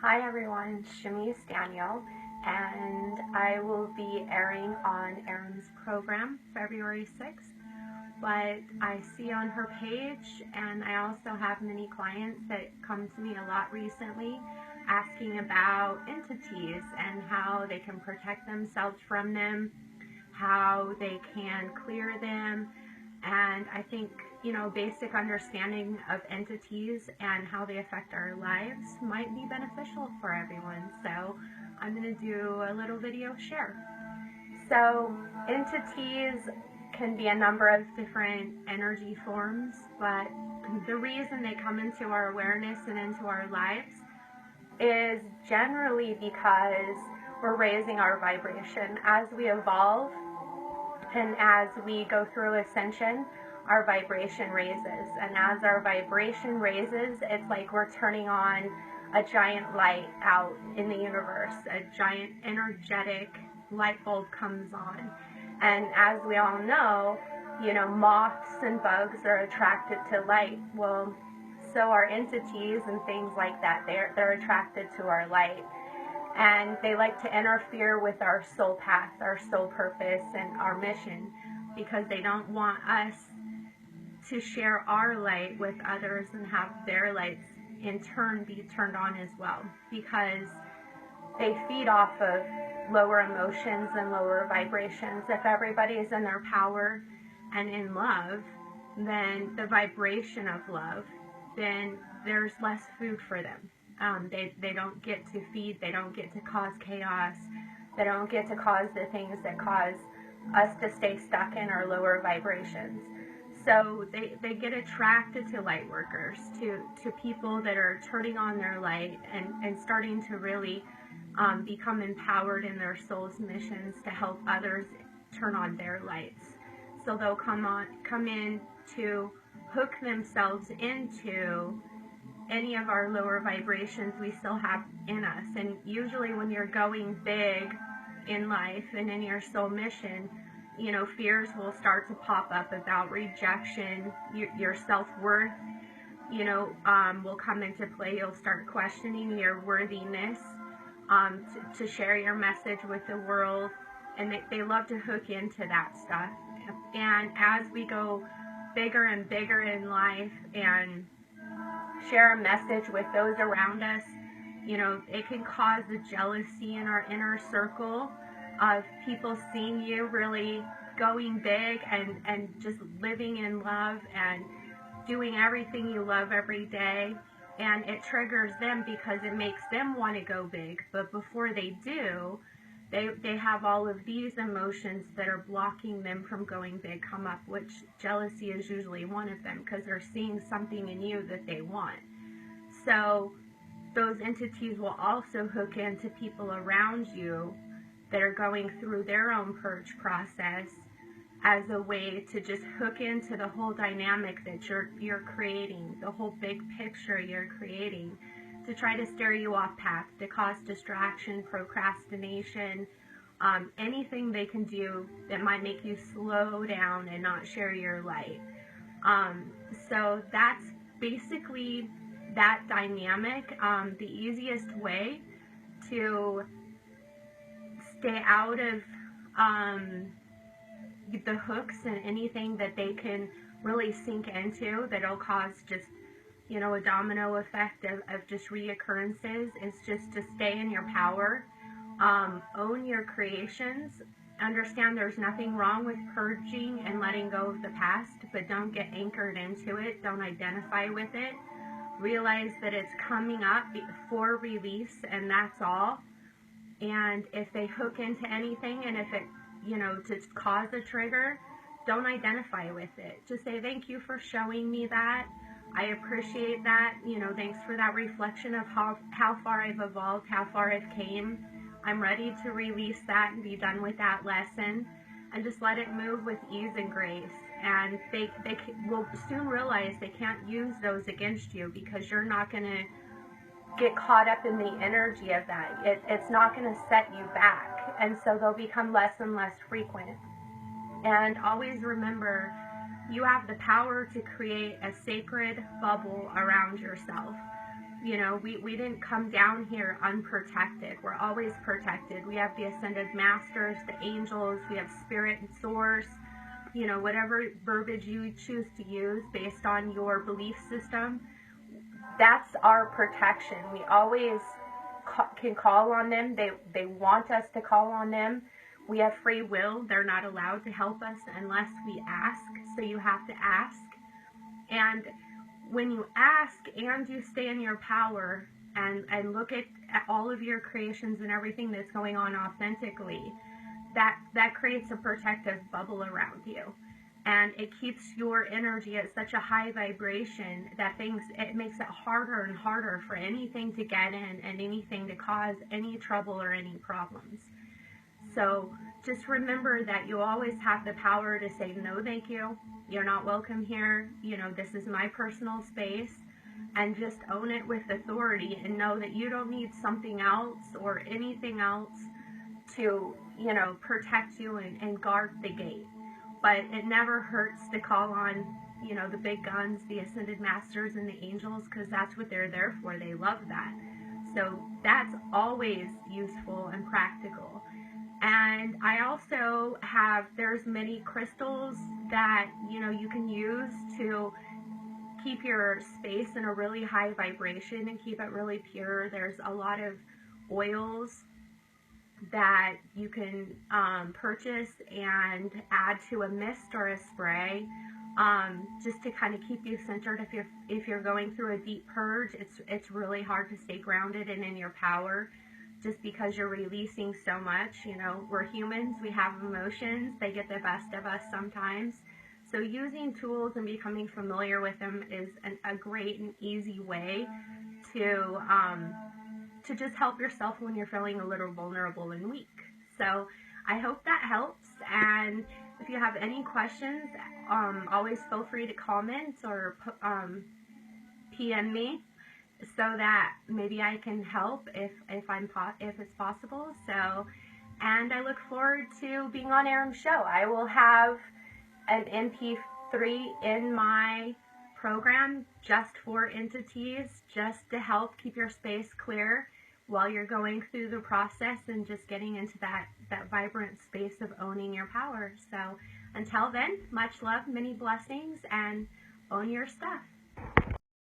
Hi everyone, Shamise Daniel, and I will be airing on Erin's program February 6th. But I see on her page, and I also have many clients that come to me a lot recently asking about entities and how they can protect themselves from them, how they can clear them, and I think, basic understanding of entities and how they affect our lives might be beneficial for everyone. So I'm going to do a little video share. So entities can be a number of different energy forms, but the reason they come into our awareness and into our lives is generally because we're raising our vibration. As we evolve and as we go through ascension, our vibration raises. And as our vibration raises, it's like we're turning on a giant light out in the universe. A giant energetic light bulb comes on. And as we all know, moths and bugs are attracted to light. Well, so are entities and things like that. They're attracted to our light. And they like to interfere with our soul path, our soul purpose, and our mission, because they don't want us to share our light with others and have their lights in turn be turned on as well, because they feed off of lower emotions and lower vibrations. If everybody is in their power and in love, then the vibration of love, then there's less food for them. They don't get to feed, they don't get to cause chaos, they don't get to cause the things that cause us to stay stuck in our lower vibrations. So they get attracted to light workers, to people that are turning on their light and starting to really become empowered in their soul's missions to help others turn on their lights. So they'll come in to hook themselves into any of our lower vibrations we still have in us. And usually when you're going big in life and in your soul mission, fears will start to pop up about rejection, your self-worth, will come into play. You'll start questioning your worthiness to share your message with the world. And they love to hook into that stuff. And as we go bigger and bigger in life and share a message with those around us, it can cause a jealousy in our inner circle of people seeing you really going big and just living in love and doing everything you love every day. And it triggers them because it makes them want to go big. But before they do, they have all of these emotions that are blocking them from going big come up, which jealousy is usually one of them, because they're seeing something in you that they want. So those entities will also hook into people around you that are going through their own purge process as a way to just hook into the whole dynamic that you're creating, the whole big picture you're creating, to try to steer you off path, to cause distraction, procrastination, anything they can do that might make you slow down and not share your light. So that's basically that dynamic. The easiest way to stay out of the hooks and anything that they can really sink into that'll cause just a domino effect of just reoccurrences is just to stay in your power, own your creations, understand there's nothing wrong with purging and letting go of the past, but don't get anchored into it, don't identify with it, realize that it's coming up for release and that's all. And if they hook into anything and if it, to cause a trigger, don't identify with it. Just say, thank you for showing me that. I appreciate that. Thanks for that reflection of how far I've evolved, how far I've came. I'm ready to release that and be done with that lesson. And just let it move with ease and grace. And they will soon realize they can't use those against you, because you're not going to get caught up in the energy of that. It's not going to set you back. And so they'll become less and less frequent. And always remember, you have the power to create a sacred bubble around yourself. You know, we didn't come down here unprotected. We're always protected. We have the Ascended Masters, the angels, we have Spirit and Source, you know, whatever verbiage you choose to use based on your belief system. That's our protection. We always can call on them. They want us to call on them. We have free will. They're not allowed to help us unless we ask. So you have to ask. And when you ask and you stay in your power and look at all of your creations and everything that's going on authentically, that creates a protective bubble around you. And it keeps your energy at such a high vibration that it makes it harder and harder for anything to get in and anything to cause any trouble or any problems. So just remember that you always have the power to say, no, thank you. You're not welcome here. You know, this is my personal space. And just own it with authority and know that you don't need something else or anything else to, you know, protect you and guard the gate. But it never hurts to call on, you know, the big guns, the Ascended Masters and the angels, because that's what they're there for. They love that. So that's always useful and practical. And I also have, there's many crystals that, you know, you can use to keep your space in a really high vibration and keep it really pure. There's a lot of oils that you can purchase and add to a mist or a spray, just to kind of keep you centered. If you're going through a deep purge, it's really hard to stay grounded and in your power, just because you're releasing so much. You know, we're humans, we have emotions, they get the best of us sometimes. So using tools and becoming familiar with them is a great and easy way to just help yourself when you're feeling a little vulnerable and weak. So I hope that helps. And if you have any questions, always feel free to comment or PM me so that maybe I can help if it's possible. So, and I look forward to being on Aram's show. I will have an MP3 in my program just for entities, just to help keep your space clear while you're going through the process and just getting into that vibrant space of owning your power. So until then, much love, many blessings, and own your stuff.